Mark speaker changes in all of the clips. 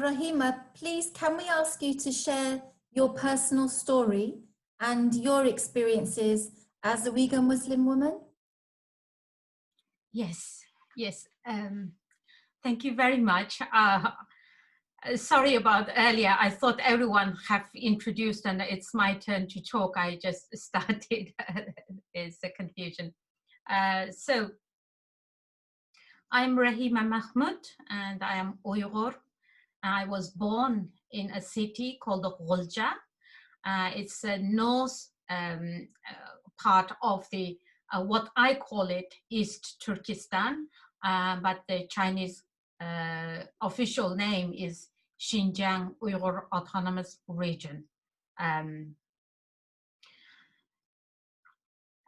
Speaker 1: Rahima, please can we ask you to share your personal story and your experiences as a Uyghur Muslim woman?
Speaker 2: Yes, yes. Thank you very much. Sorry about earlier. I thought everyone have introduced and it's my turn to talk. I just started. It's a confusion. So I'm Rahima Mahmut and I am Uyghur. I was born in a city called Gulja. It's a north part of the what I call it East Turkestan, but the Chinese official name is Xinjiang Uyghur Autonomous Region.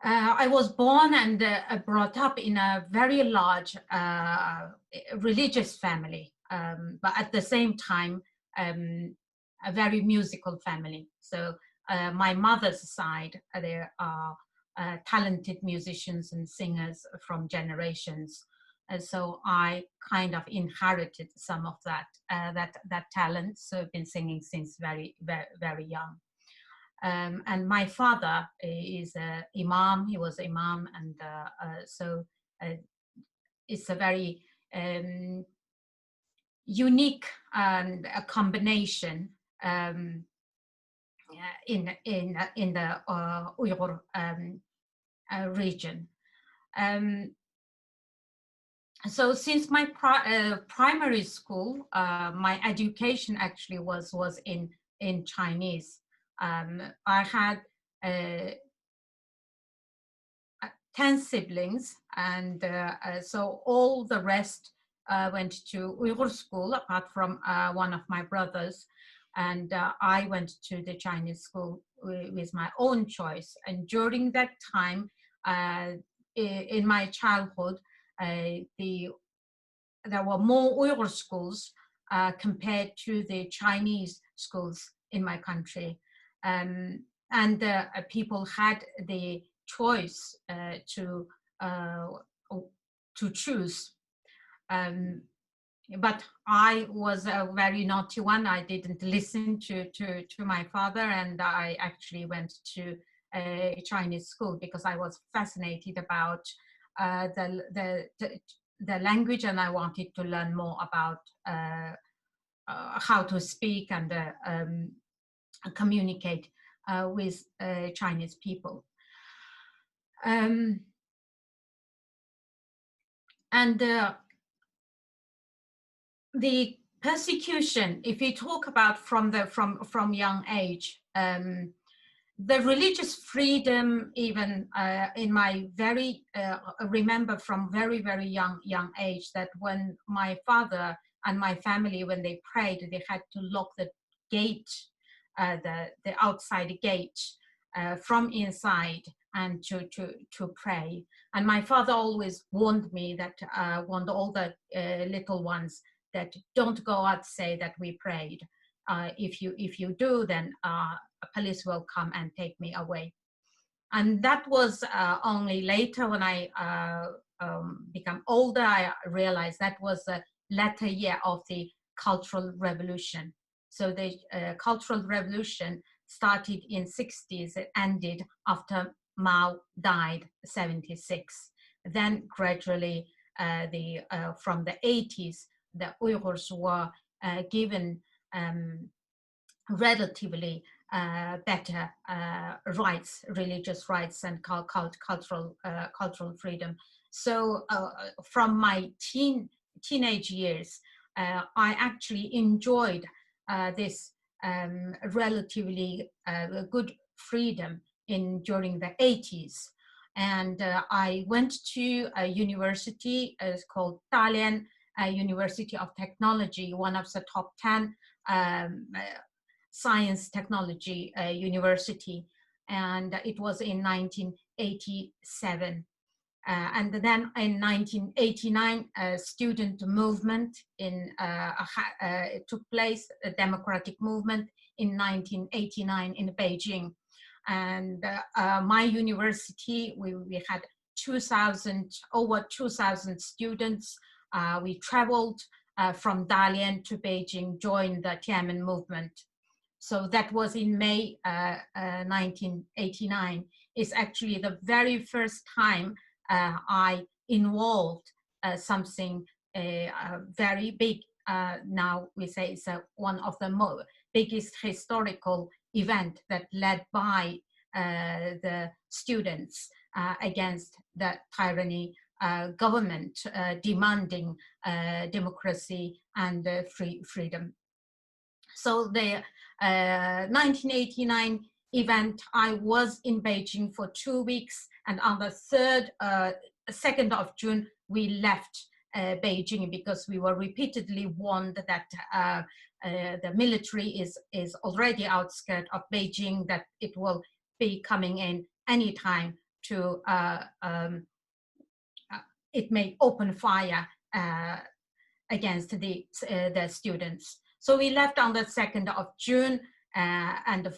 Speaker 2: I was born and brought up in a very large religious family, but at the same time, a very musical family. So my mother's side, there are talented musicians and singers from generations. So I kind of inherited some of that talent. So I've been singing since very young. And my father is an imam. He was imam, and so it's a very unique and a combination in the Uyghur region. So since my primary school, my education actually was in Chinese. I had 10 siblings, and so all the rest went to Uyghur school, apart from one of my brothers. And I went to the Chinese school with my own choice. And during that time, in my childhood, there were more Uyghur schools compared to the Chinese schools in my country. And people had the choice to choose. But I was a very naughty one. I didn't listen to my father, and I actually went to a Chinese school because I was fascinated about the language, and I wanted to learn more about how to speak and communicate with Chinese people. And the persecution, if we talk about from young age, the religious freedom, even in my remember from very young age, that when my father and my family, when they prayed, they had to lock the gate, the outside gate from inside, and to pray. And my father always warned me that warned all the little ones that don't go out say that we prayed. If you do, then police will come and take me away. And that was only later, when I become older, I realized that was the latter year of the Cultural Revolution. So the Cultural Revolution started in 60s, it ended after Mao died, 76. Then gradually, from the 80s, the Uyghurs were given relatively better rights, religious rights, and cultural freedom. So from my teenage years, I actually enjoyed this relatively good freedom during the 80s. And I went to a university, it's called Dalian University of Technology, one of the top 10 science technology university, and it was in 1987. And then in 1989, a student movement took place, a democratic movement in 1989 in Beijing. And my university, we had over 2,000 students. We traveled from Dalian to Beijing joined the Tiananmen movement. So that was in May 1989. It's actually the very first time I involved something very big. Now we say it's one of the biggest historical event that led by the students against the tyranny government demanding democracy and freedom. So the 1989 event, I was in Beijing for 2 weeks, and on the 2nd of June, we left Beijing because we were repeatedly warned that the military is already outskirts of Beijing, that it will be coming in anytime to, it may open fire against the students. So we left on the 2nd of June, and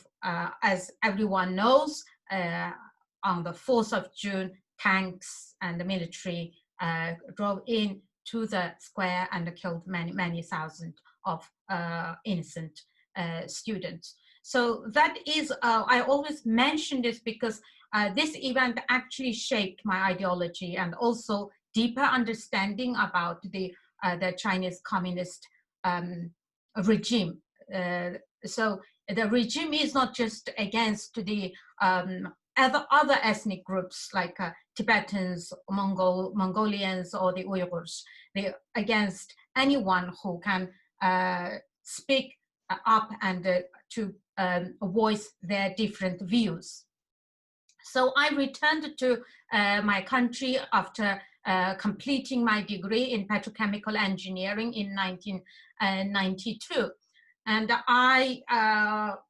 Speaker 2: as everyone knows, on the 4th of June, tanks and the military drove in to the square and killed many thousands of innocent students. So that is, I always mention this because this event actually shaped my ideology and also deeper understanding about the Chinese Communist regime. So the regime is not just against the other ethnic groups like Tibetans, Mongolians, or the Uyghurs. They're against anyone who can speak up and to voice their different views. So I returned to my country after completing my degree in petrochemical engineering in 1992. And I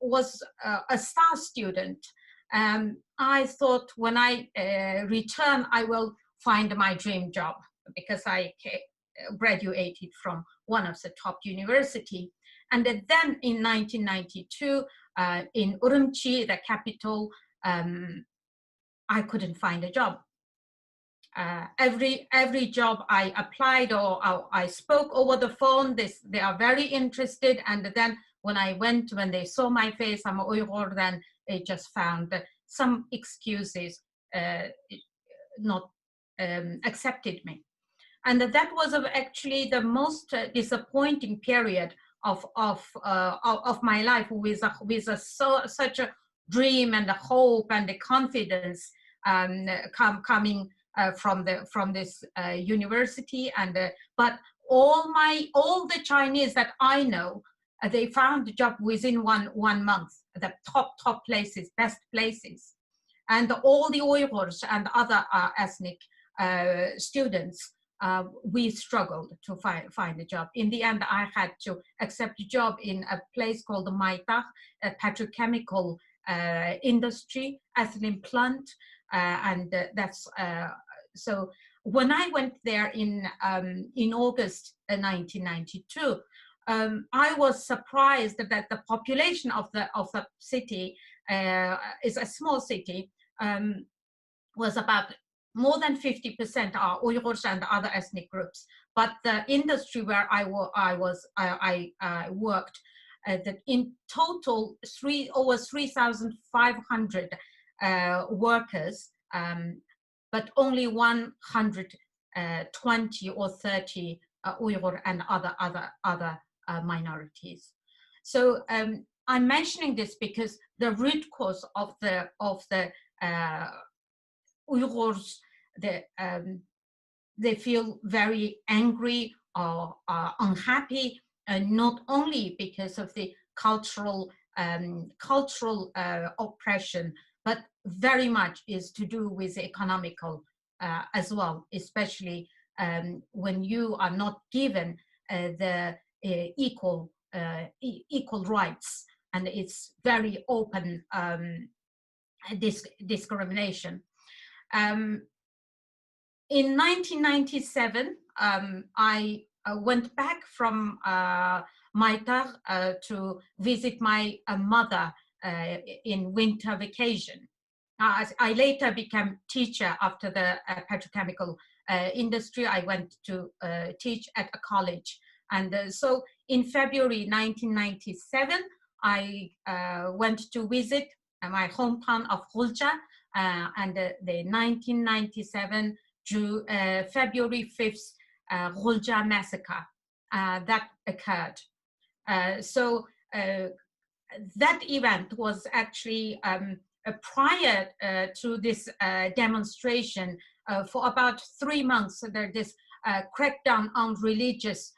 Speaker 2: was a star student. I thought when I return, I will find my dream job because I graduated from one of the top university. And then in 1992, in Urumqi, the capital, I couldn't find a job. Every job I applied or I spoke over the phone, they are very interested. And then when they saw my face, I'm a Uyghur, then they just found some excuses not accepted me. And that was actually the most disappointing period of my life, with such a dream and a hope and the confidence coming from this university. And but all the Chinese that I know, they found a job within one month, the top places, best places. And all the Uyghurs and other ethnic students, we struggled to find a job. In the end, I had to accept a job in a place called Maitag, a petrochemical industry, ethylene plant, and that's so. When I went there in August 1992, I was surprised that the population of the city is a small city, was about more than 50% are Uyghurs and other ethnic groups. But the industry where I worked, that in total over 3,500 workers, but only 120 or 30 Uyghur and other minorities. So I'm mentioning this because the root cause of the Uyghurs, they feel very angry or unhappy, not only because of the cultural oppression, but very much is to do with economical as well, especially when you are not given the equal rights, and it's very open discrimination. In 1997, I went back from Maitag to visit my mother in winter vacation. I later became teacher after the petrochemical industry. I went to teach at a college And so in February 1997, I went to visit my hometown of Ghulja, and the 1997 February 5th Ghulja massacre that occurred. So that event was actually prior to this demonstration. For about 3 months, there this crackdown on religious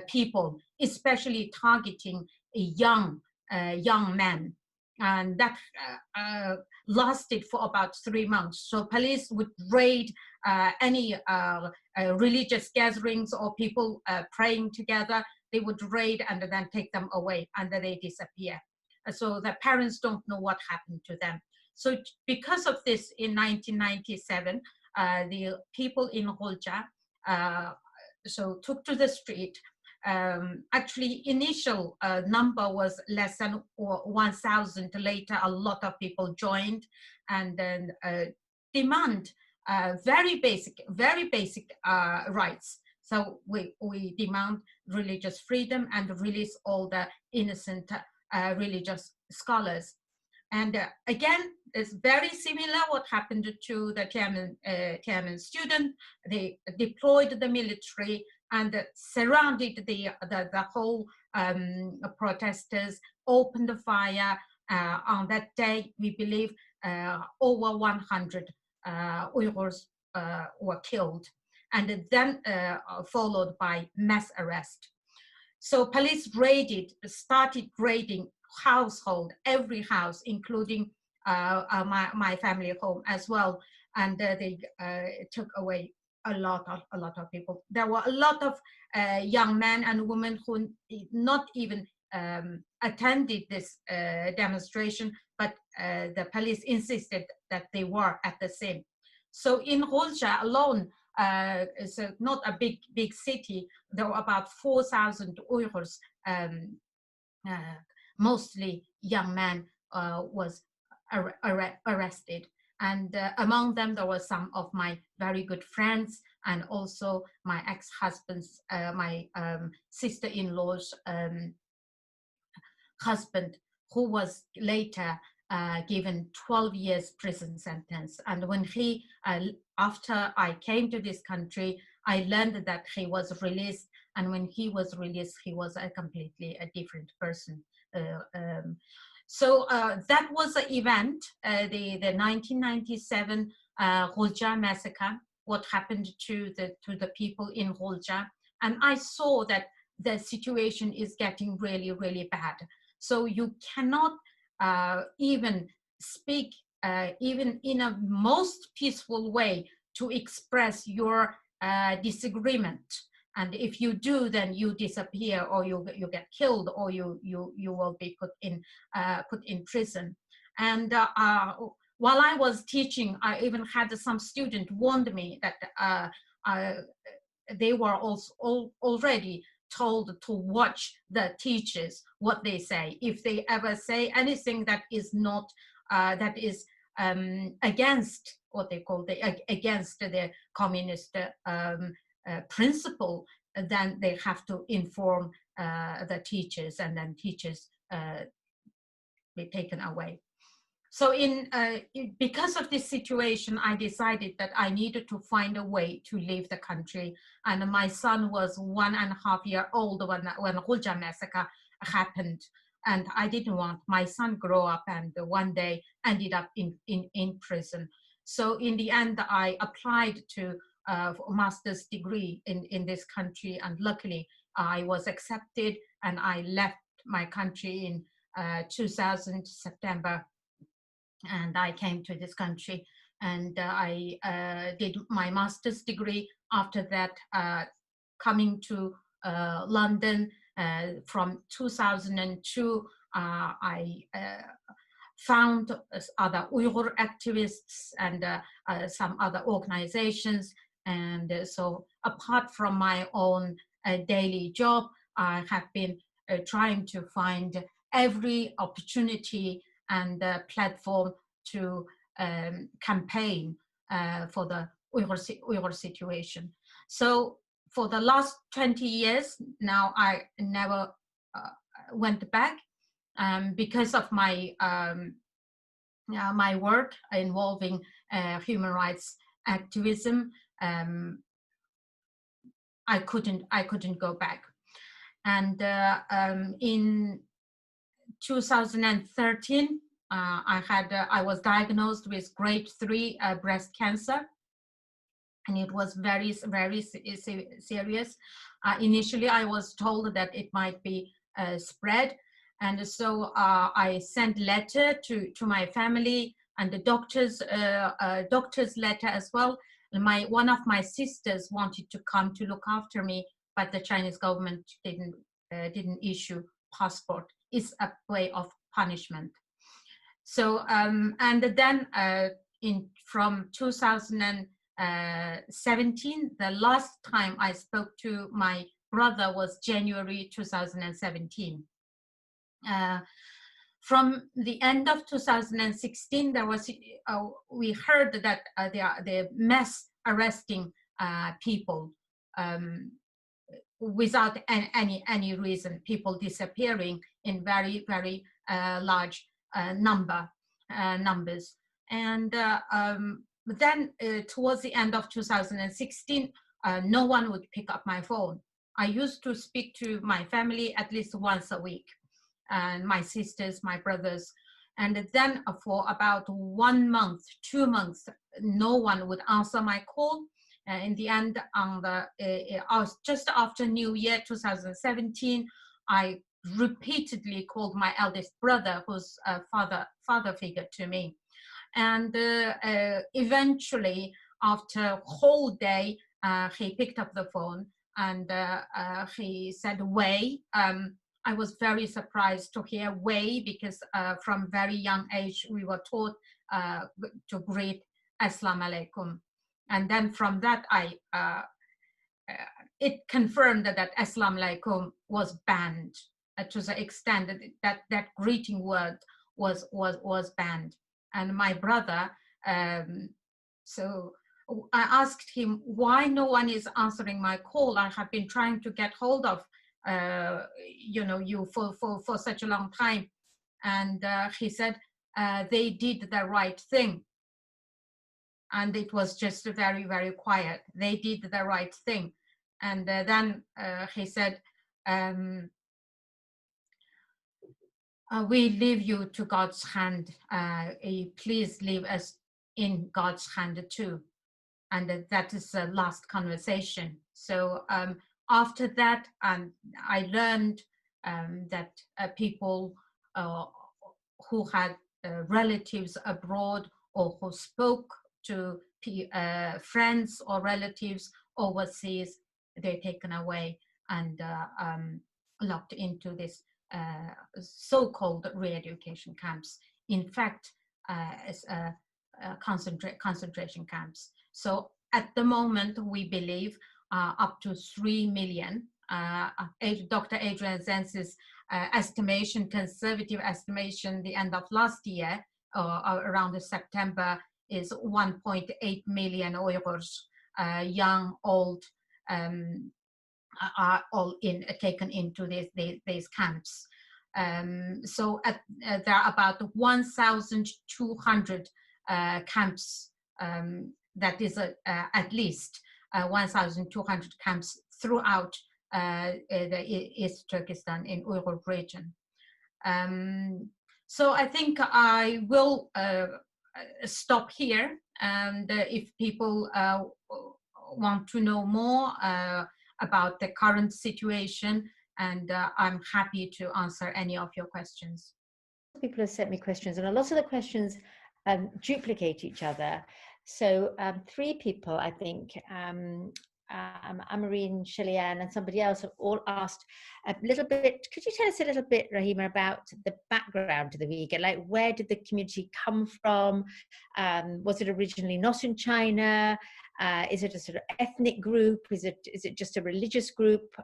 Speaker 2: people, especially targeting young men, and that lasted for about 3 months. So police would raid any religious gatherings or people praying together. They would raid and then take them away, and then they disappear. So the parents don't know what happened to them. So because of this, in 1997, the people in Ghulja so took to the street. Actually, initial number was less than 1,000. Later, a lot of people joined, and then demand very basic rights. So we demand religious freedom and release all the innocent religious scholars. And again, it's very similar what happened to the Tiananmen student. They deployed the military and surrounded the whole protesters, opened the fire. On that day, we believe over 100 Uyghurs were killed, and then followed by mass arrest. So police started raiding household, every house, including my family home as well, and they took away a lot of people. There were a lot of young men and women who not even attended this demonstration, but the police insisted that they were at the same. So in Ghulja alone, it's not a big city. There were about 4,000 Uyghurs, mostly young men, was arrested. And among them, there were some of my very good friends, and also my ex-husband's, my sister-in-law's husband, who was later given 12 years prison sentence. And when he, after I came to this country, I learned that he was released. And when he was released, he was completely a different person. So that was the event, the 1997 Ghulja massacre, what happened to the people in Ghulja. And I saw that the situation is getting really, really bad. So you cannot even speak, even in a most peaceful way, to express your disagreement. And if you do, then you disappear, or you get killed, or you will be put in prison. And while I was teaching, I even had some student warned me that they were also already told to watch the teachers, what they say. If they ever say anything that is not that is against what they call against the communist principle, then they have to inform the teachers, and then teachers be taken away. So because of this situation, I decided that I needed to find a way to leave the country. And my son was 1.5 years old when Ghulja massacre happened. And I didn't want my son grow up and one day ended up in prison. So in the end, I applied to a master's degree in this country. And luckily, I was accepted, and I left my country in 2000 September. And I came to this country, and I did my master's degree. After that, coming to London from 2002, I found other Uyghur activists and some other organizations. And so apart from my own daily job, I have been trying to find every opportunity and platform to campaign for the Uyghur situation. So for the last 20 years now, I never went back because of my my work involving human rights activism. I couldn't go back. And in 2013, I was diagnosed with grade 3 breast cancer, and it was very serious. Initially, I was told that it might be spread, and so I sent letter to my family and the doctor's letter as well. One of my sisters wanted to come to look after me, but the Chinese government didn't issue passport. It's a way of punishment. So and then from 2017, the last time I spoke to my brother was January 2017. From the end of 2016, there was we heard that they're mass arresting people without any reason. People disappearing in very large numbers. And then towards the end of 2016, no one would pick up my phone. I used to speak to my family at least once a week, and my sisters, my brothers. And then for about 1 month, 2 months, no one would answer my call. In the end, just after New Year 2017, I repeatedly called my eldest brother, who's a father figure to me. And eventually, after a whole day, he picked up the phone and he said, Wei. I was very surprised to hear Wei, because from very young age, we were taught to greet Assalamu alaikum. And then from that, it confirmed that Assalamu alaikum was banned to the extent that greeting word was banned. And my brother, so I asked him, why no one is answering my call? I have been trying to get hold of you for such a long time. And he said, they did the right thing. And it was just very quiet. They did the right thing. And then he said, we leave you to God's hand. Please leave us in God's hand too. And that is the last conversation. So after that, I learned that people who had relatives abroad, or who spoke to friends or relatives overseas, they're taken away and locked into this so-called re-education camps. In fact, concentration camps. So at the moment, we believe up to 3 million. Dr. Adrian Zentz's estimation, conservative estimation, the end of last year, around September, is 1.8 million Uyghurs, young, old, are all taken into these camps. So there are about 1,200 camps. That is at least 1,200 camps throughout the East Turkestan in Uyghur region. So I think I will stop here, and if people want to know more about the current situation, and I'm happy to answer any of your questions.
Speaker 3: People have sent me questions, and a lot of the questions duplicate each other. So 3 people, I think, Amarine, Shilian, and somebody else have all asked a little bit. Could you tell us a little bit, Rahima, about the background to the Uyghur? Like, where did the community come from? Was it originally not in China? Is it a sort of ethnic group? Is it just a religious group?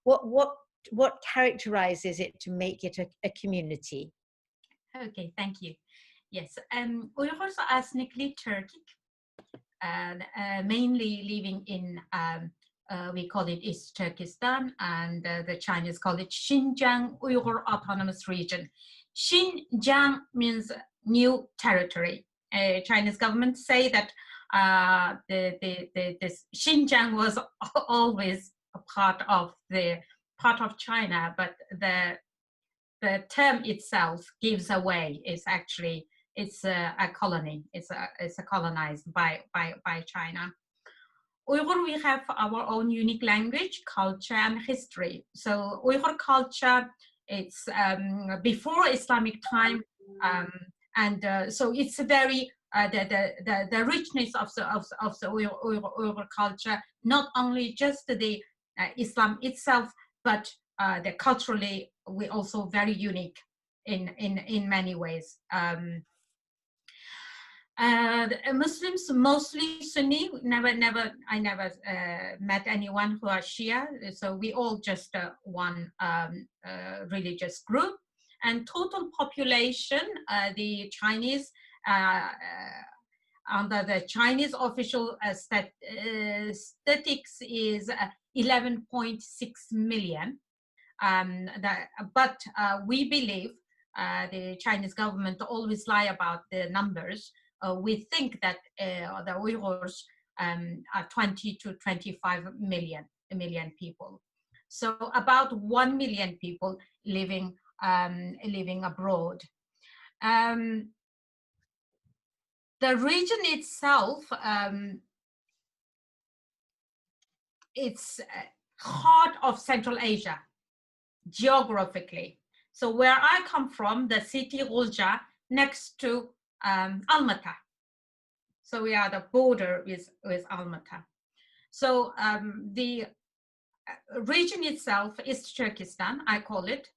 Speaker 3: What characterizes it to make it a community?
Speaker 2: Okay, thank you. Yes, Uyghurs are ethnically Turkic, and mainly living in we call it East Turkestan, and the Chinese call it Xinjiang Uyghur Autonomous Region. Xinjiang means new territory. Chinese government say that this Xinjiang was always a part of China, but the term itself gives away. It's a colony. It's a colonized by China. Uyghur, we have our own unique language, culture, and history. So Uyghur culture, it's before Islamic time, and so it's a very the richness of the Uyghur culture, not only just the Islam itself, but the culturally we also very unique in many ways. Muslims mostly Sunni. I never met anyone who are Shia. So we all just one religious group. And total population, the Chinese, under the Chinese official statistics is 11.6 million. But we believe the Chinese government always lie about the numbers. We think that the Uyghurs are 20 to 25 million people. So about 1 million people living abroad. The region itself, it's heart of Central Asia, geographically. So where I come from, the city Gulja, next to Almaty. So we are the border with Almaty. So the region itself is Turkestan, I call it,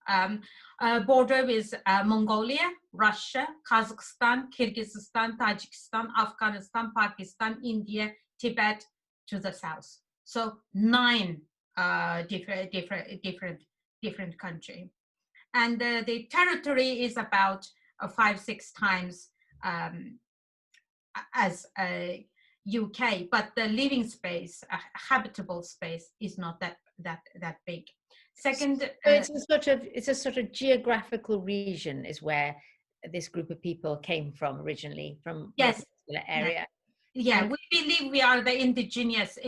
Speaker 2: border with Mongolia, Russia, Kazakhstan, Kyrgyzstan, Tajikistan, Afghanistan, Pakistan, India, Tibet to the south. So 9 different countries. And the territory is about 5-6 times as UK, but the living space, habitable space, is not that big. Second,
Speaker 3: so it's a sort of geographical region is where this group of people came from originally, from
Speaker 2: yes,
Speaker 3: a particular area.
Speaker 2: Yeah, we believe we are the indigenous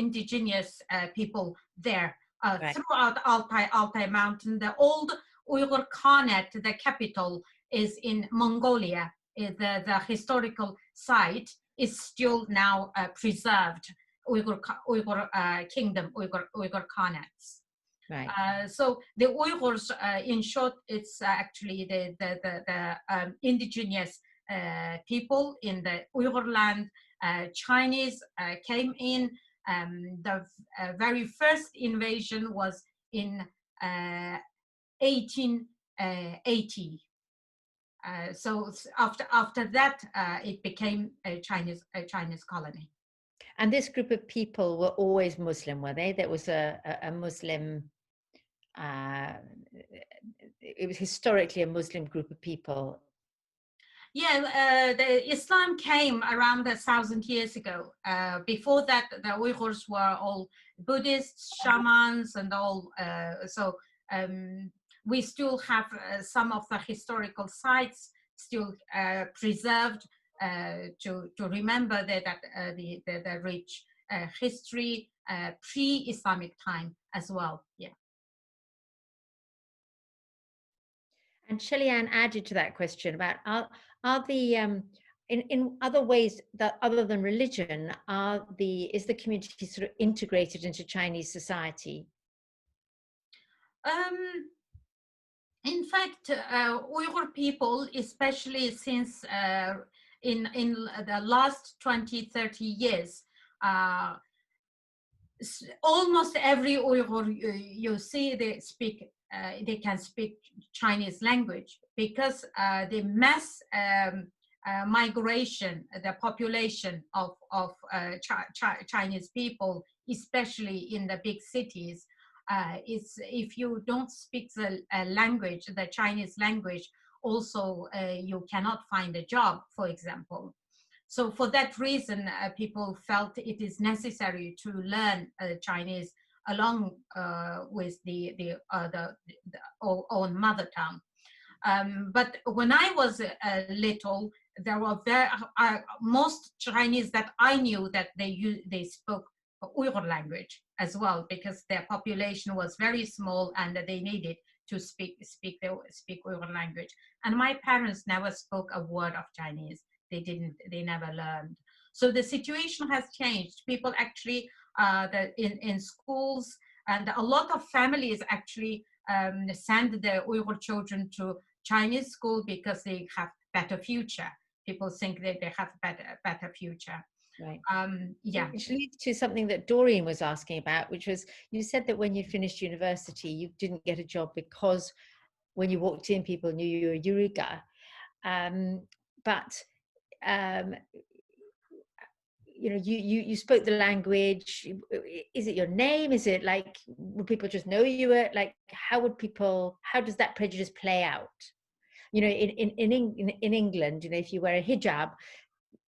Speaker 2: people there
Speaker 3: Right.
Speaker 2: throughout Altai Mountain. The old Uyghur Khanate, the capital, is in Mongolia. The historical site is still now preserved. Uyghur kingdom, Uyghur Khanates.
Speaker 3: Right.
Speaker 2: So the Uyghurs, in short, it's actually the indigenous people in the Uyghur land. Chinese came in. The very first invasion was in 1880. So after that, it became a Chinese colony.
Speaker 3: And this group of people were always Muslim, were they? That was a Muslim. It was historically a Muslim group of people.
Speaker 2: Yeah, the Islam came around 1,000 years ago. Before that, the Uyghurs were all Buddhists, shamans, and all. So we still have some of the historical sites still preserved to remember that the rich history pre-Islamic time as well. Yeah.
Speaker 3: And Shelley-Ann added to that question about are the in other ways that other than religion is the community sort of integrated into Chinese society?
Speaker 2: In fact, Uyghur people, especially since in the last 20-30 years, almost every Uyghur you see they can speak Chinese language, because the mass migration, the population of Chinese people, especially in the big cities, is if you don't speak the language, the Chinese language, also you cannot find a job, for example. So for that reason, people felt it is necessary to learn Chinese along with the own mother tongue. But when I was little, there were most Chinese that I knew that they spoke Uyghur language as well, because their population was very small and they needed to speak Uyghur language. And my parents never spoke a word of Chinese. They never learned. So the situation has changed. People actually in schools, and a lot of families actually send their Uyghur children to Chinese school because they have better future. People think that they have better future.
Speaker 3: Right.
Speaker 2: Yeah.
Speaker 3: Which leads to something that Doreen was asking about, which was, you said that when you finished university, you didn't get a job because when you walked in, people knew you were Uyghur. But you know, you spoke the language. Is it your name? Is it like, would people just know you were like, how does that prejudice play out? You know, in England, you know, if you wear a hijab,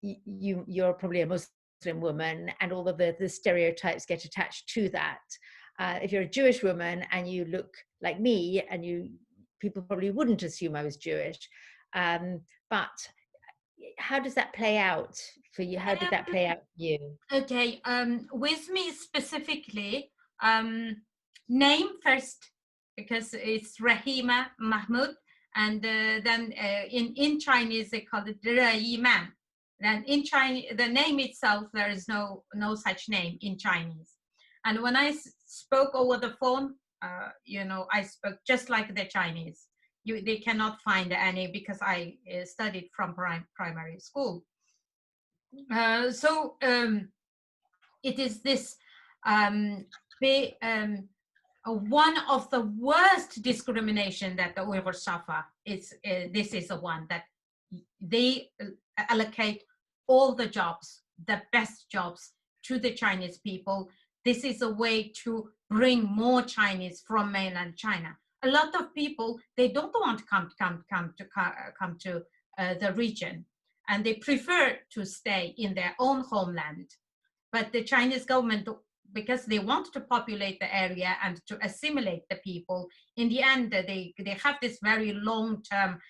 Speaker 3: you're probably a Muslim woman, and all of the stereotypes get attached to that. If you're a Jewish woman and you look like me, and people probably wouldn't assume I was Jewish. But how does that play out for you? How did that play out for you?
Speaker 2: Okay, with me specifically, name first, because it's Rahima, Mahmut, and then in Chinese they call it Rahima. Then in Chinese, the name itself, there is no such name in Chinese. And when I spoke over the phone, you know, I spoke just like the Chinese. They cannot find any, because I studied from primary school. So it is this one of the worst discrimination that the Uyghurs suffer. This is the one that they allocate all the jobs, the best jobs, to the Chinese people. This is a way to bring more Chinese from mainland China. A lot of people, they don't want to come to the region, and they prefer to stay in their own homeland. But the Chinese government, because they want to populate the area and to assimilate the people, in the end, they have this very long-term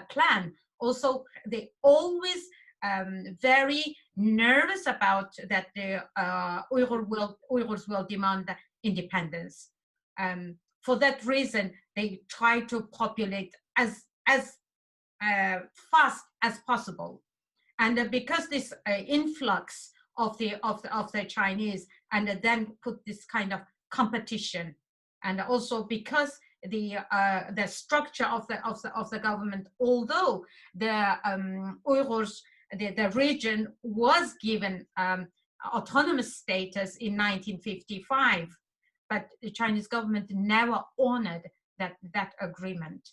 Speaker 2: plan. Also, they always very nervous about that the Uyghurs will demand independence. For that reason, they try to populate as fast as possible. And because this influx of the Chinese, and then put this kind of competition, and also because the structure of the government, although the Uyghurs, the region was given autonomous status in 1955, but the Chinese government never honored that agreement.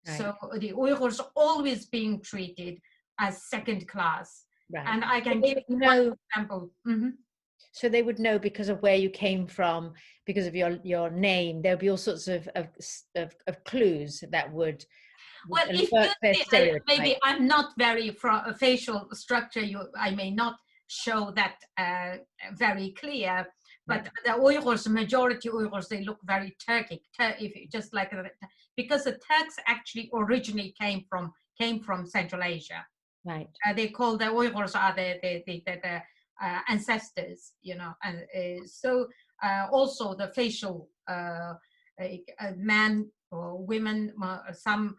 Speaker 2: Right. So the Uyghurs always being treated as second class. Right. And I can give one example. Mm-hmm.
Speaker 3: So they would know because of where you came from, because of your name. There would be all sorts of clues that would.
Speaker 2: Well, if you see, maybe I'm not very from a facial structure. I may not show that very clear. But the Uyghurs, majority Uyghurs, they look very Turkic, just like, because the Turks actually originally came from Central Asia.
Speaker 3: Right.
Speaker 2: They call the Uyghurs are the ancestors, you know, and so also the facial man or women, some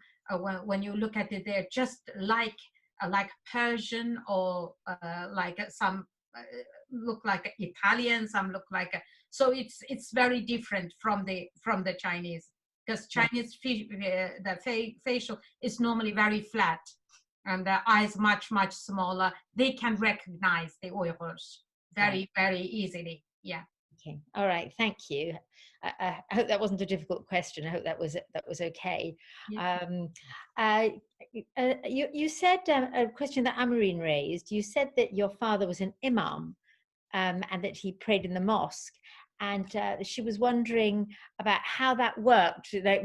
Speaker 2: when you look at it, they're just like Persian, or like some. Look like Italian, some look like so it's very different from the Chinese, because Chinese the facial is normally very flat, and the eyes much smaller. They can recognize the Uyghurs very easily. Yeah.
Speaker 3: Okay. All right. Thank you. I hope that wasn't a difficult question. I hope that was okay. Yeah. You said a question that Amarine raised. You said that your father was an imam, and that he prayed in the mosque, and she was wondering about how that worked. Like,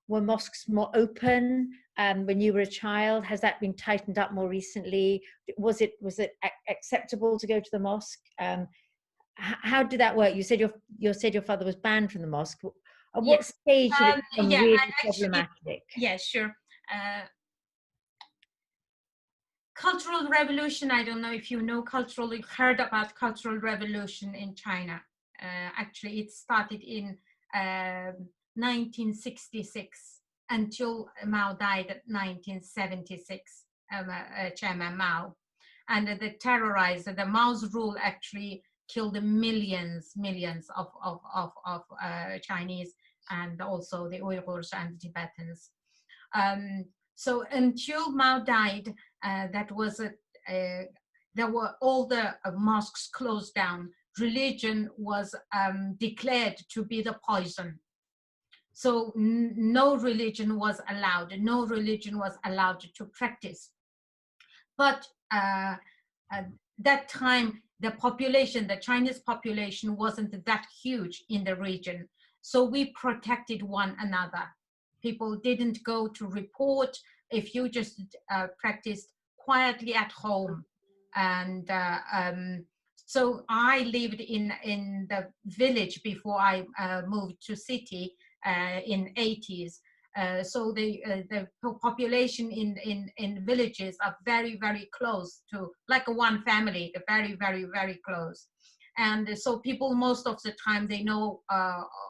Speaker 3: were mosques more open when you were a child? Has that been tightened up more recently? Was it acceptable to go to the mosque? how did that work? You said your father was banned from the mosque. At what
Speaker 2: Yes.
Speaker 3: stage did it become
Speaker 2: Yeah,
Speaker 3: really
Speaker 2: and actually,
Speaker 3: problematic?
Speaker 2: yeah, sure. Cultural Revolution, I don't know if you know you've heard about Cultural Revolution in China. Actually, it started in 1966 until Mao died in 1976, Chairman Mao. And the Mao's rule actually killed millions of Chinese, and also the Uyghurs and Tibetans. So until Mao died, there were all the mosques closed down. Religion was declared to be the poison. So no religion was allowed. No religion was allowed to practice. But at that time, the Chinese population wasn't that huge in the region. So we protected one another. People didn't go to report if you just practiced quietly at home. And so I lived in the village before I moved to city in 80s. So the population in villages are very, very close to, like one family, very, very, very close. And so people, most of the time, they know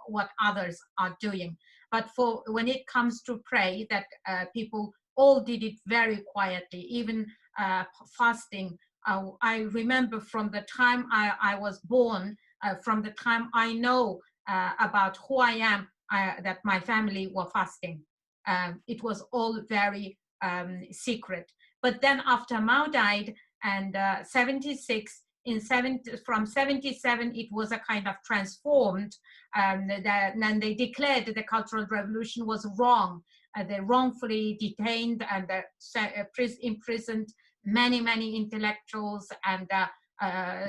Speaker 2: what others are doing. But when it comes to pray, that people all did it very quietly, even fasting. I remember from the time I was born, from the time I know about who I am, that my family were fasting. It was all very secret. But then after Mao died, and 76, from 77, it was a kind of transformed. Then they declared that the Cultural Revolution was wrong. They wrongfully detained and imprisoned many intellectuals and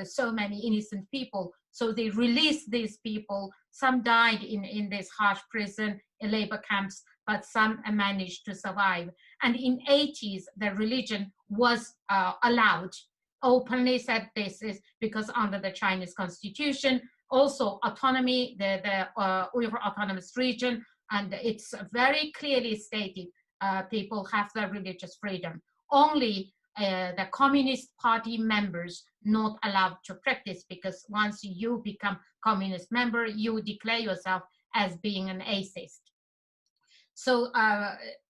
Speaker 2: so many innocent people. So they released these people. Some died in this harsh prison, in labor camps, but some managed to survive. And in 80s, the religion was allowed. Openly said this is because under the Chinese constitution, also autonomy, the Uyghur Autonomous Region, and it's very clearly stated, people have their religious freedom. Only the Communist Party members not allowed to practice, because once you become communist member, you declare yourself as being an atheist. So,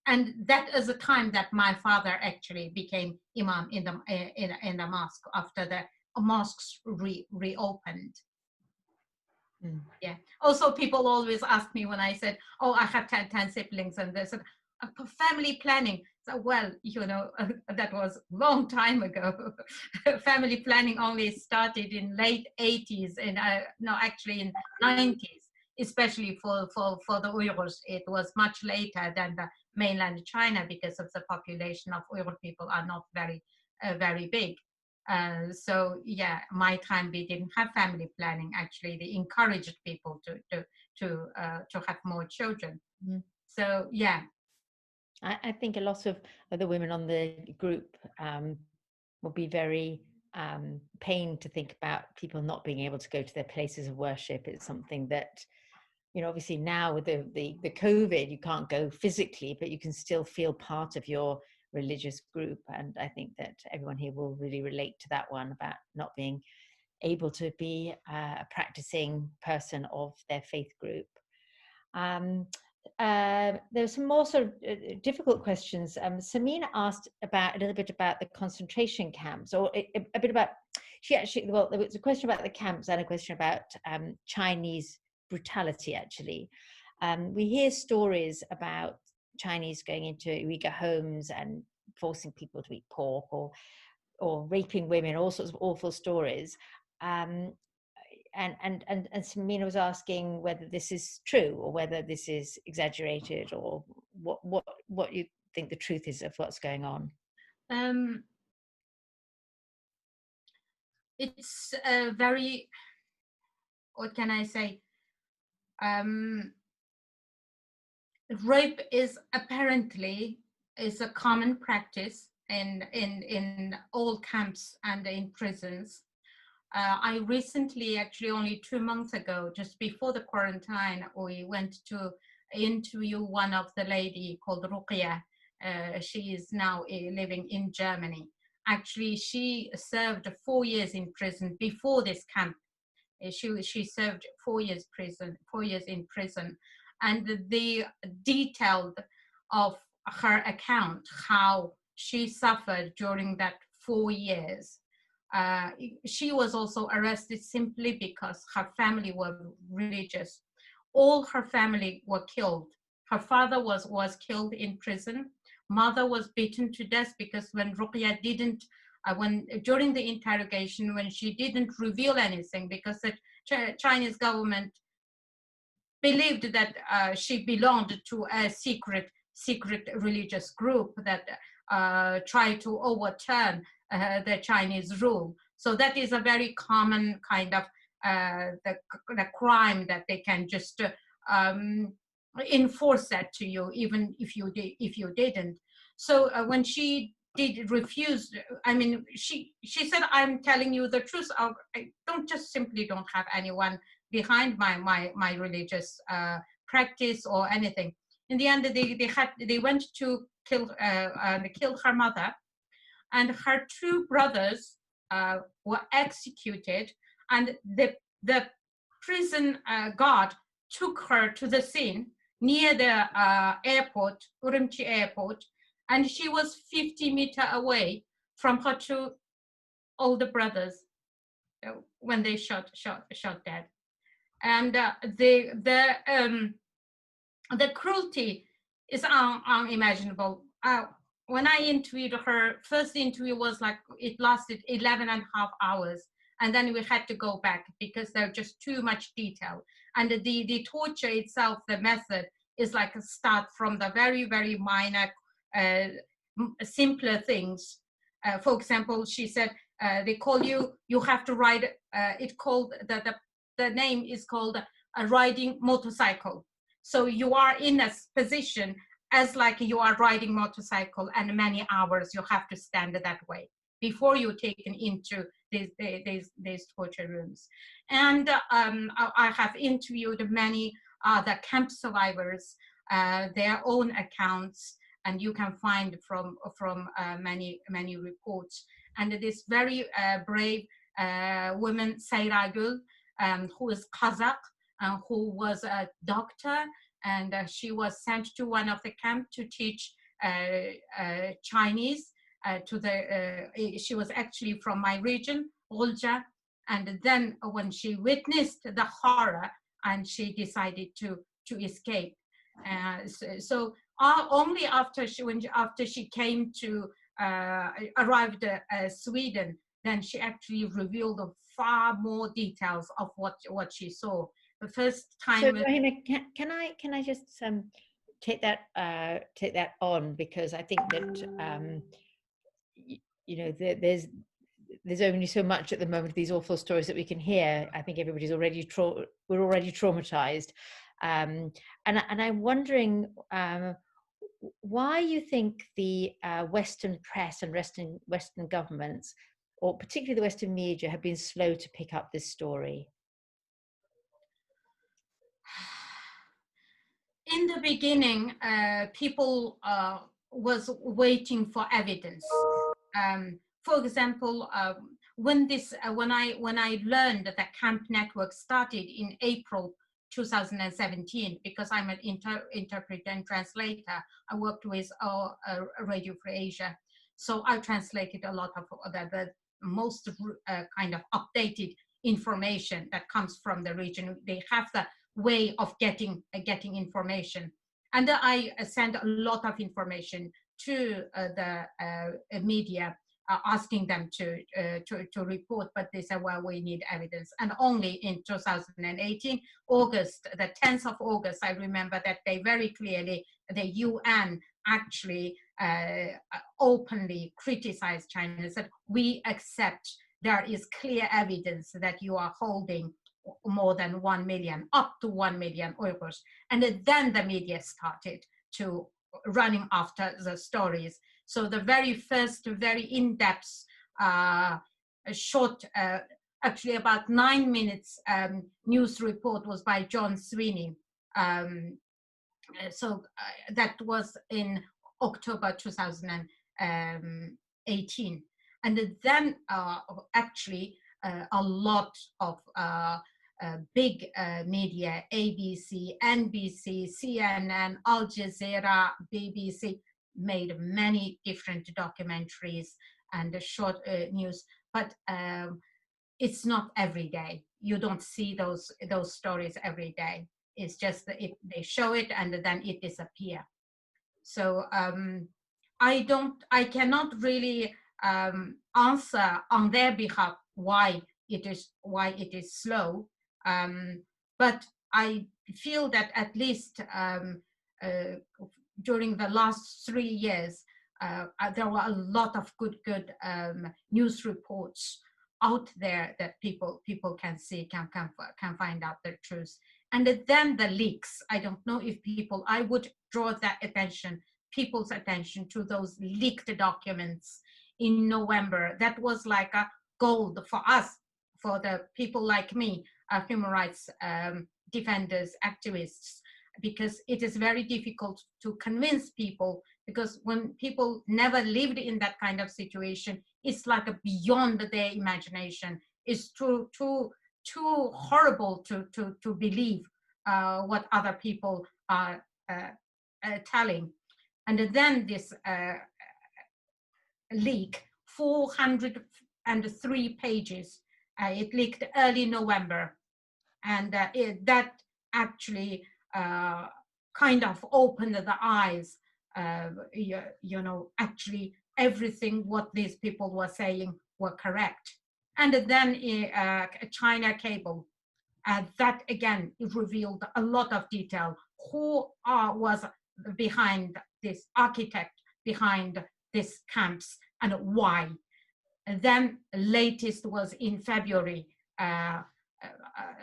Speaker 2: and that is the time that my father actually became imam in the mosque after the mosques reopened.
Speaker 3: Mm.
Speaker 2: Yeah. Also, people always ask me when I said, "Oh, I have 10 siblings," and they said, "Family planning." So, well, you know, that was a long time ago. Family planning only started in late 80s, and no, actually in 90s, especially for the Uyghurs. It was much later than the mainland China, because of the population of Uyghur people are not very big. So yeah, my time we didn't have family planning. Actually, they encouraged people to have more children.
Speaker 3: Mm.
Speaker 2: So yeah,
Speaker 3: I think a lot of the women on the group will be very pained to think about people not being able to go to their places of worship. It's something that, you know, obviously now with the COVID, you can't go physically, but you can still feel part of your religious group. And I think that everyone here will really relate to that one about not being able to be a practicing person of their faith group. There were some more sort of difficult questions. Samina asked a little bit about the concentration camps, or a bit about, well, there was a question about the camps and a question about Chinese brutality, actually. We hear stories about Chinese going into Uyghur homes and forcing people to eat pork, or raping women, all sorts of awful stories. And Samina was asking whether this is true or whether this is exaggerated, or what you think the truth is of what's going on.
Speaker 2: It's very, what can I say? Rape is apparently a common practice in all camps and in prisons. I recently, actually only 2 months ago, just before the quarantine, we went to interview one of the lady called Ruqya. She is now living in Germany. Actually, she served 4 years in prison before this camp. She served 4 years in prison, and the detailed of her account how she suffered during that 4 years. She was also arrested simply because her family were religious. All her family were killed. Her father was killed in prison. Mother was beaten to death because when Ruqya didn't, during the interrogation, when she didn't reveal anything, because the Chinese government believed that she belonged to a secret religious group that tried to overturn the Chinese rule. So that is a very common kind of the crime that they can just enforce that to you, even if you didn't. So when she did refuse, I mean, she said, "I'm telling you the truth. I don't have anyone behind my religious practice or anything." In the end, they went to kill her mother, and her 2 brothers were executed, and the prison guard took her to the scene near the airport, Urumqi airport, and she was 50 meters away from her 2 older brothers when they shot dead. And the cruelty is unimaginable. When I interviewed her, first interview was like, it lasted 11.5 hours. And then we had to go back because there were just too much detail. And the torture itself, the method, is like a start from the very, very minor, simpler things. For example, she said, they call you have to ride, the name is called a riding motorcycle. So you are in a position as like you are riding motorcycle, and many hours you have to stand that way before you're taken into these torture rooms. And I have interviewed many other camp survivors, their own accounts, and you can find from many reports. And this very brave woman, Sayragul, who is Kazakh, who was a doctor, and she was sent to one of the camp to teach Chinese she was actually from my region, Olja, and then when she witnessed the horror, and she decided to escape. So only after she came to arrived at Sweden, then she actually revealed far more details of what she saw. The first time.
Speaker 3: So Rahima, can I just take that on, because I think that you know, there's only so much at the moment of these awful stories that we can hear. I think everybody's already we're already traumatized, and I'm wondering why you think the Western press and Western governments, or particularly the Western media, have been slow to pick up this story.
Speaker 2: In the beginning, people was waiting for evidence. For example, when I learned that the camp network started in April 2017, because I'm an interpreter and translator, I worked with Radio Free Asia, so I translated a lot of the most kind of updated information that comes from the region. They have the way of getting information, and I send a lot of information to the media, asking them to report, but they said, well, we need evidence. And only in 2018, August, the 10th of August, I remember that day very clearly, the UN actually openly criticized China and said, we accept there is clear evidence that you are holding more than 1 million, up to 1 million Uyghurs. And then the media started to running after the stories. So the very first, very in-depth, short actually about 9 minutes news report was by John Sweeney. That was in October 2018. And then actually a lot of big media, ABC, NBC, CNN, Al Jazeera, BBC, made many different documentaries and short news, but it's not every day. You don't see those stories every day. It's just that they show it and then it disappears. So I cannot really answer on their behalf why it is slow. But I feel that at least during the last 3 years, there were a lot of good news reports out there that people can see, can find out the truth. And then the leaks. I don't know if I would draw people's attention to those leaked documents in November. That was like a gold for us, for the people like me, human rights defenders, activists, because it is very difficult to convince people, because when people never lived in that kind of situation, it's like a beyond their imagination. It's too horrible to believe what other people are telling. And then this leak, 403 pages, it leaked early November, and that actually kind of opened the eyes. Actually everything what these people were saying were correct. And then China cable, that again revealed a lot of detail. Who was behind this architect, behind these camps, and why. And then latest was in February,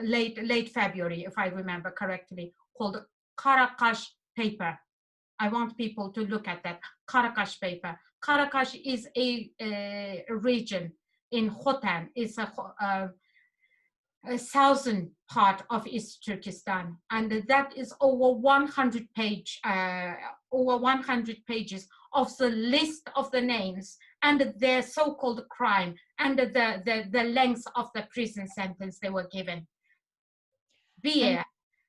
Speaker 2: late February, if I remember correctly, called Karakash paper. I want people to look at that Karakash paper. Karakash is a region in Khotan. It's a southern part of East Turkestan, and that is over 100 pages of the list of the names and their so-called crime and the length of the prison sentence they were given. Beer,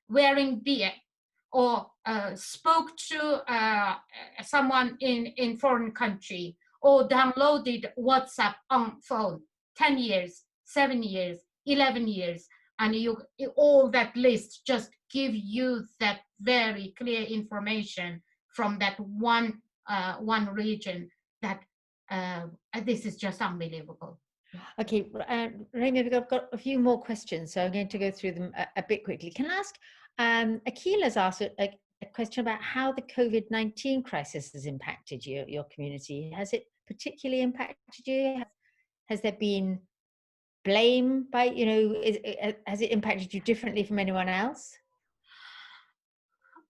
Speaker 2: wearing beer, or spoke to someone in foreign country, or downloaded WhatsApp on phone, 10 years, 7 years, 11 years, and all that list just give you that very clear information from that one region, that this is just unbelievable.
Speaker 3: Okay, Rahima, I've got a few more questions, so I'm going to go through them a bit quickly. Can I ask, Akila's asked a question about how the COVID-19 crisis has impacted your community. Has it particularly impacted you? Has there been blame by, has it impacted you differently from anyone else?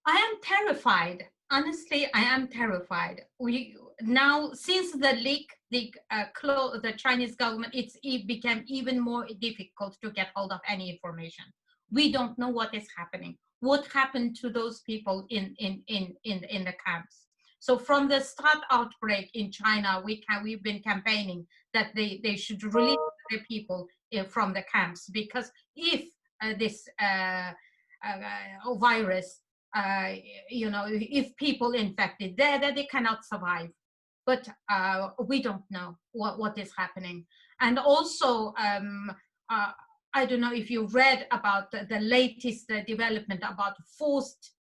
Speaker 2: I am terrified. Honestly, I am terrified. Now, since the leak, the Chinese government, it became even more difficult to get hold of any information. We don't know what is happening. What happened to those people in the camps? So from the start outbreak in China, we've been campaigning that they should release the people from the camps, because if this virus, if people infected there, that they cannot survive. But we don't know what is happening. And also, I don't know if you read about the latest development about forced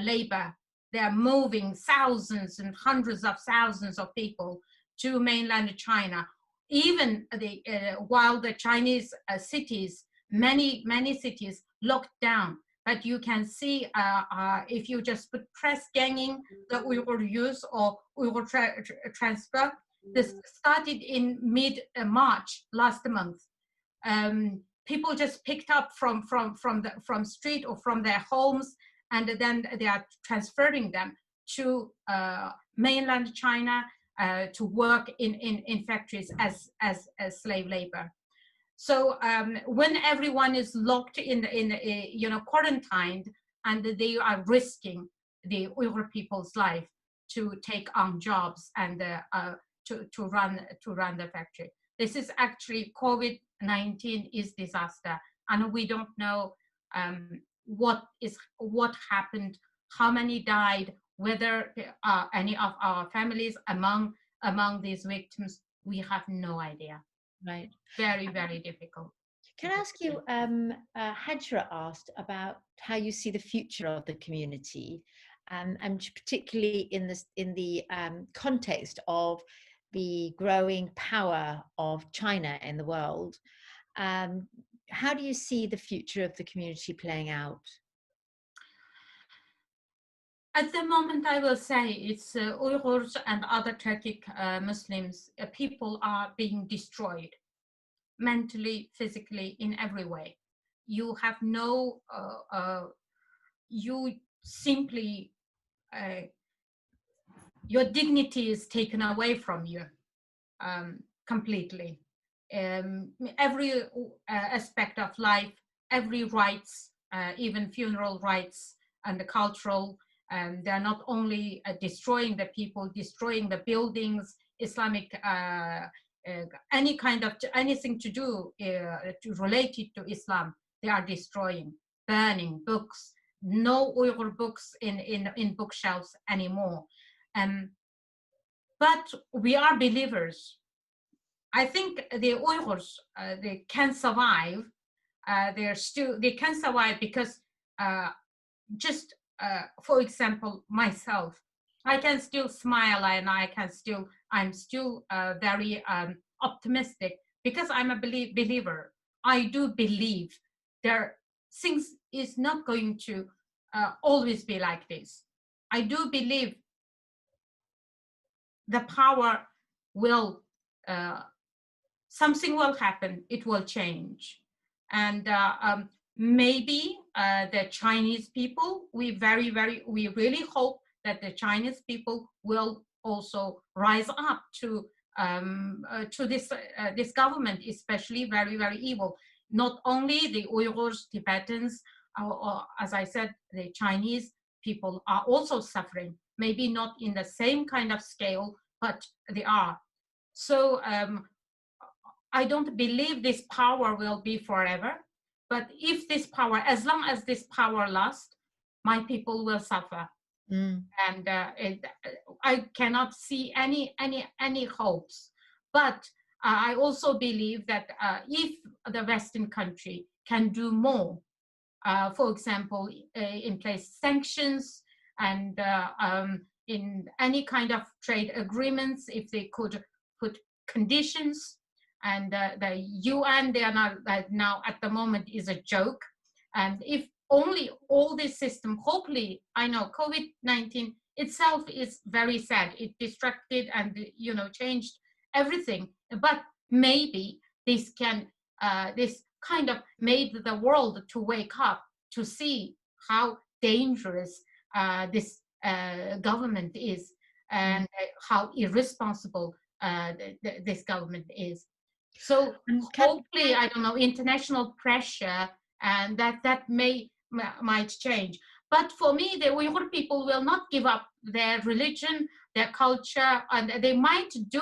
Speaker 2: labor. They are moving thousands and hundreds of thousands of people to mainland China. Even while the Chinese cities, many cities locked down. But you can see if you just put press ganging, the Uyghur youth or Uyghur transfer, this started in mid-March last month. People just picked up from street or from their homes, and then they are transferring them to mainland China to work in factories as slave labor. So when everyone is locked in quarantined, and they are risking the Uyghur people's life to take on jobs and to run the factory. This is actually COVID-19 is disaster, and we don't know what happened, how many died, whether any of our families among these victims. We have no idea.
Speaker 3: Right.
Speaker 2: Very, very difficult.
Speaker 3: Can I ask you, Hajra asked about how you see the future of the community, and particularly in the context of the growing power of China in the world. How do you see the future of the community playing out?
Speaker 2: At the moment, I will say it's Uyghurs and other Turkic Muslims. People are being destroyed mentally, physically, in every way. You have no, you simply, your dignity is taken away from you completely. Every aspect of life, every rights, even funeral rights and the cultural, they're not only destroying the people, destroying the buildings, Islamic, any kind of anything to do related to Islam, they are destroying, burning books. No Uyghur books in bookshelves anymore. But we are believers. I think the Uyghurs, they can survive. They can survive because just for example, myself, I can still smile, and I'm still very optimistic because I'm a believer. I do believe things is not going to always be like this. I do believe the power will, something will happen, it will change. And maybe the Chinese people, we really hope that the Chinese people will also rise up to this government, especially very, very evil. Not only the Uyghurs, Tibetans, or as I said, the Chinese people are also suffering. Maybe not in the same kind of scale, but they are. So I don't believe this power will be forever. But if this power, as long as this power lasts, my people will suffer. And I cannot see any hopes. But I also believe that if the Western country can do more, for example, in place sanctions and in any kind of trade agreements, if they could put conditions, and the UN, they are not now at the moment is a joke. And if only all this system, hopefully, I know COVID-19 itself is very sad. It distracted and changed everything. But maybe this can this kind of made the world to wake up to see how dangerous this government is, and how irresponsible this government is. So hopefully, I don't know, international pressure, and that might change. But for me, the Uyghur people will not give up their religion, their culture, and they might do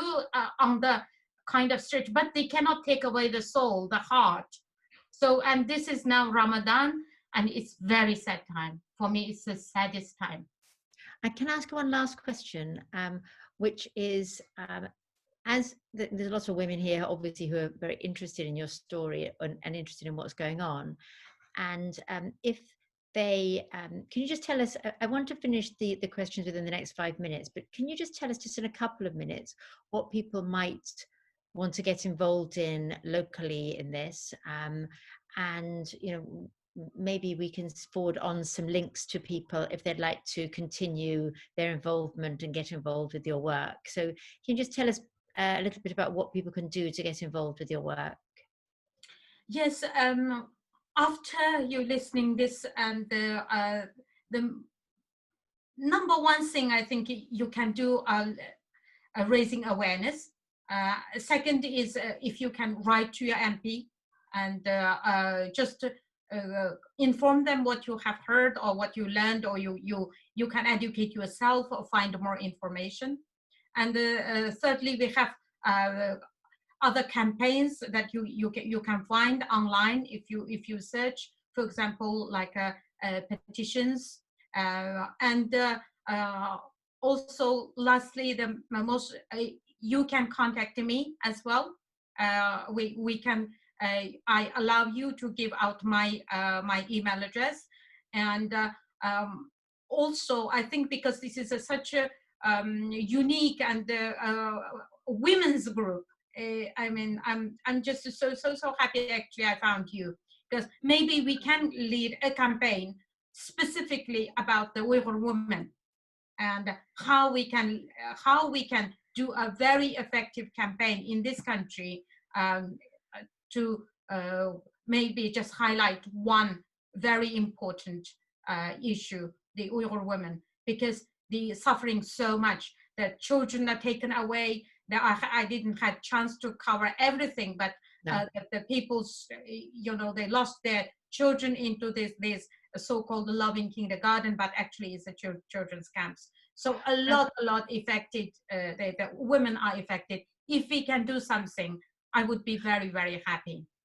Speaker 2: on the kind of stretch, but they cannot take away the soul, the heart. So, and this is now Ramadan, and it's very sad time. For me, it's the saddest time.
Speaker 3: I can ask one last question, which is, as there's lots of women here, obviously, who are very interested in your story and interested in what's going on. And if they, can you just tell us, I want to finish the questions within the next 5 minutes, but can you just tell us just in a couple of minutes what people might want to get involved in locally in this? And, maybe we can forward on some links to people if they'd like to continue their involvement and get involved with your work. So can you just tell us a little bit about what people can do to get involved with your work?
Speaker 2: Yes, after you listening this, and the number one thing I think you can do raising awareness. Second is if you can write to your MP, and just inform them what you have heard or what you learned, or you can educate yourself or find more information. And thirdly, we have other campaigns that you can find online if you search, for example, like petitions, and also lastly, the most you can contact me as well. We can I allow you to give out my my email address, and also I think because this is such a unique and women's group. I mean, I'm just so happy actually I found you, because maybe we can lead a campaign specifically about the Uyghur women, and how we can do a very effective campaign in this country, to maybe just highlight one very important issue, the Uyghur women, because the suffering so much, that children are taken away. That I didn't have chance to cover everything, but
Speaker 3: No.
Speaker 2: the people's, you know, they lost their children into this so-called loving kindergarten, but actually it's a children's camps. So a lot affected. The women are affected. If we can do something, I would be very, very happy.